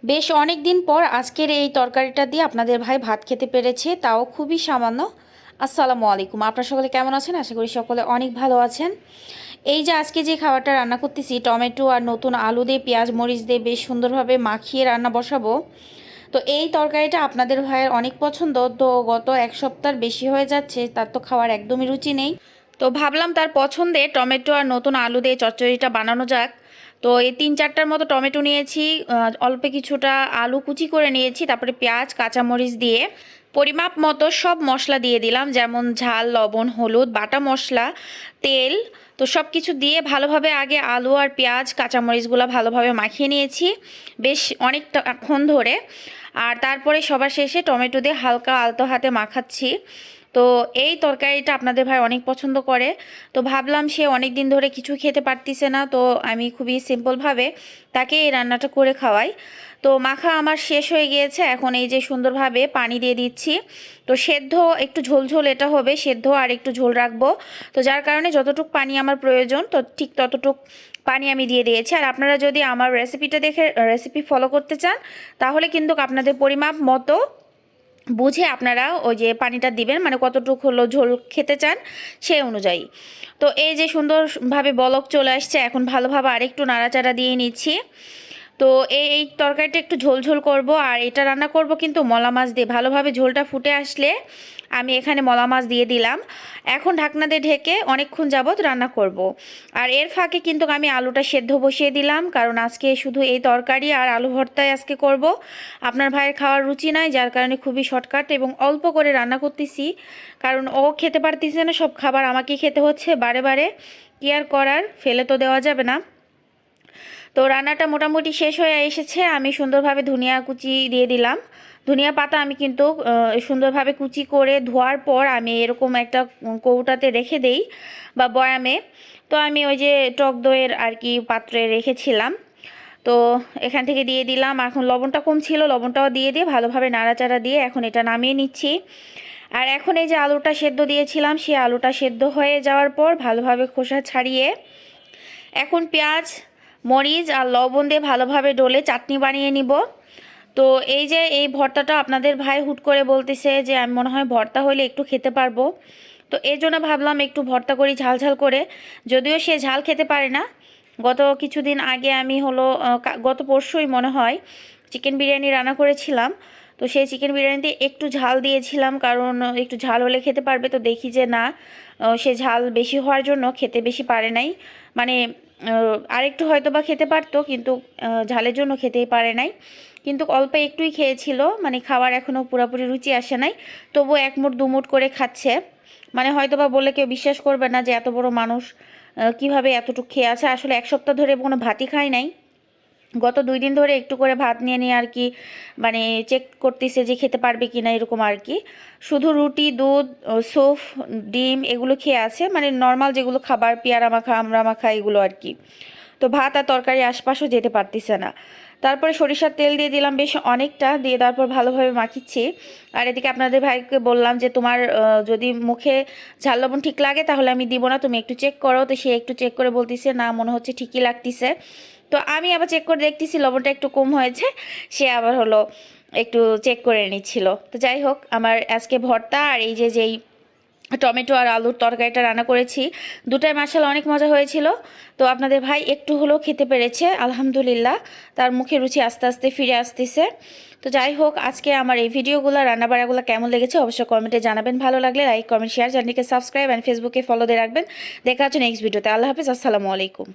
বেশ অনেক দিন পর আজকের এই তরকারিটা দিয়ে আপনাদের ভাই ভাত খেতে পেরেছে, তাও খুবই সামান্য। আসসালামু আলাইকুম, আপনারা সকলে কেমন আছেন? আশা করি সকলে অনেক ভালো আছেন। এই যে আজকে যে খাবারটা রান্না করতেছি, টমেটো আর নতুন আলু দিয়ে পেঁয়াজ মরিচ দিয়ে বেশ সুন্দরভাবে মাখিয়ে রান্না বসাবো। তো এই তরকারিটা আপনাদের ভাইয়ের অনেক পছন্দ, তো গত এক সপ্তাহ বেশি হয়ে যাচ্ছে, তার তো খাওয়ার একদমই রুচি নেই। তো ভাবলাম তার পছন্দে টমেটো আর নতুন আলু দিয়ে চচ্চড়িটা বানানো যাক। তো এই 3-4টার মতো টমেটো নিয়েছি, অল্প কিছুটা আলু কুচি করে নিয়েছি, তারপরে পেঁয়াজ কাঁচামরিচ দিয়ে পরিমাপ মতো সব মশলা দিয়ে দিলাম, যেমন ঝাল, লবণ, হলুদ, বাটা মশলা, তেল। তো সব কিছু দিয়ে ভালোভাবে আগে আলু আর পেঁয়াজ কাঁচামরিচগুলো ভালোভাবে মাখিয়ে নিয়েছি বেশ অনেকক্ষণ ধরে। আর তারপরে সবার শেষে টমেটো দিয়ে হালকা আলতো হাতে মাখাচ্ছি। তো এই তরকারিটা আপনাদের ভাই অনেক পছন্দ করে। তো ভাবলাম সে অনেক দিন ধরে কিছু খেতে পারতিছে না, তো আমি খুবই সিম্পলভাবে তাকে এই রান্নাটা করে খাওয়াই। তো মাখা আমার শেষ হয়ে গিয়েছে, এখন এই যে সুন্দরভাবে পানি দিয়ে দিচ্ছি। তো সেদ্ধ একটু ঝোল এটা হবে, সেদ্ধ আর একটু ঝোল রাখবো। তো যার কারণে যতটুক পানি আমার প্রয়োজন, তো ঠিক ততটুক পানি আমি দিয়ে দিয়েছি। আর আপনারা যদি আমার রেসিপিটা দেখে রেসিপি ফলো করতে চান, তাহলে কিন্তু আপনাদের পরিমাপ মতো বুঝে আপনারা ওই যে পানিটা দিবেন, মানে কতটুকু হলো ঝোল খেতে চান সেই অনুযায়ী। তো এই যে সুন্দরভাবে বলক চলে আসছে, এখন ভালোভাবে আরেকটু নাড়াচাড়া দিয়ে নিচ্ছি। তো এই তরকারিটা একটু ঝোল ঝোল করব, আর এটা রান্না করব কিন্তু মলা মাছ দিয়ে। ভালোভাবে ঝোলটা ফুটে আসলে আমি এখানে মলা মাছ দিয়ে দিলাম। এখন ঢাকনা দিয়ে ঢেকে অনেকক্ষণ যাবত রান্না করব। আর এর ফাঁকে কিন্তু আমি আলুটা সেদ্ধ বসিয়ে দিলাম, কারণ আজকে শুধু এই তরকারি আর আলু ভর্তাই আজকে করব। আপনার ভাইয়ের খাওয়ার রুচি নাই, যার কারণে খুবই শর্টকাট এবং অল্প করে রান্না করতেছি, কারণ ও খেতে পারতেছে না, সব খাবার আমাকেই খেতে হচ্ছে বারে বারে। কি আর করার, ফেলে তো দেওয়া যাবে না। তো রান্নাটা মোটামুটি শেষ হয়ে এসেছে, আমি সুন্দরভাবে ধনিয়া কুচি দিয়ে দিলাম। ধনিয়া পাতা আমি কিন্তু সুন্দরভাবে কুচি করে ধোয়ার পর আমি এরকম একটা কৌটাতে রেখে দেই বা বয়ামে। তো আমি ওই যে টক দইয়ের আর কি পাত্রে রেখেছিলাম। তো এখান থেকে দিয়ে দিলাম। এখন লবণটা কম ছিল, লবণটাও দিয়ে ভালোভাবে নাড়াচাড়া দিয়ে এখন এটা নামিয়ে নিচ্ছি। আর এখন এই যে আলুটা সেদ্ধ দিয়েছিলাম, সেই আলুটা সেদ্ধ হয়ে যাওয়ার পর ভালোভাবে খোসা ছাড়িয়ে এখন পেঁয়াজ মরিচ আর লবণ দিয়ে ভালোভাবে ডলে চাটনি বানিয়ে নিব। তো এই যে এই ভর্তাটা আপনাদের ভাই হুট করে বলতেছে যে আমি মনে হয় ভর্তা হলে একটু খেতে পারবো। তো এই জন্য ভাবলাম একটু ভর্তা করি ঝাল ঝাল করে, যদিও সে ঝাল খেতে পারে না। গত কিছুদিন আগে আমি হলো গত পরশুই মনে হয় চিকেন বিরিয়ানি রান্না করেছিলাম। তো সেই চিকেন বিরিয়ানিতে একটু ঝাল দিয়েছিলাম, কারণ একটু ঝাল হলে খেতে পারবে। তো দেখি যে না, সে ঝাল বেশি হওয়ার জন্য খেতে বেশি পারে নাই, মানে আরেকটু হয়তো বা খেতে পারতো, কিন্তু ঝালের জন্য খেতেই পারে নাই। কিন্তু অল্প একটুই খেয়েছিল, মানে খাওয়ার এখনও পুরোপুরি রুচি আসে নাই, তবু এক মুঠ দু মুঠ করে খাচ্ছে। মানে হয়তো বা বলে কেউ বিশ্বাস করবে না যে এত বড় মানুষ কিভাবে এতটুকু খেয়ে আছে। আসলে এক সপ্তাহ ধরে কোনো ভাতই খায় নাই, গত 2 দিন ধরে একটু করে ভাত নিয়ে নিয়ে আর কি, মানে চেক করতেছে যে খেতে পারবে কি না এরকম আর কি। শুধু রুটি, দুধ, স্যুপ, ডিম এগুলো খেয়ে আছে, মানে নর্মাল যেগুলো খাবার, পেয়ারা মাখা, আমড়া মাখা এগুলো আর কি। তো ভাত আর তরকারি আশপাশও যেতে পারতেছে না। তারপরে সরিষার তেল দিয়ে দিলাম বেশ অনেকটা, দিয়ে তারপর ভালোভাবে মাখিচ্ছি। আর এদিকে আপনাদের ভাইকে বললাম যে তোমার যদি মুখে ঝাল লবণ ঠিক লাগে তাহলে আমি দিব না, তুমি একটু চেক করো। তো সে একটু চেক করে বলতেছে না, মনে হচ্ছে ঠিকই লাগতেছে। তো আমি আবার চেক করে দেখতেছি লবণটা একটু কম হয়েছে, সে আবার হলো একটু চেক করে নিচ্ছিল। তো যাই হোক, আমার আজকে ভর্তা আর এই যে যেই টমেটো আর আলুর তরকারিটা রান্না করেছি, দুটাই মাশাআল্লাহ অনেক মজা হয়েছিল। তো আপনাদের ভাই একটু হলেও খেতে পেরেছে, আলহামদুলিল্লাহ। তার মুখে রুচি আস্তে আস্তে ফিরে আসতেছে। তো যাই হোক, আজকে আমার এই ভিডিওগুলো রান্নাবাড়াগুলো কেমন লেগেছে অবশ্যই কমেন্টে জানাবেন। ভালো লাগলে লাইক কমেন্ট শেয়ার, চ্যানেলকে সাবস্ক্রাইব অ্যান্ড ফেসবুকে ফলো দিয়ে রাখবেন। দেখা হচ্ছে নেক্সট ভিডিওতে। আল্লাহ হাফিজ, আসসালামু আলাইকুম।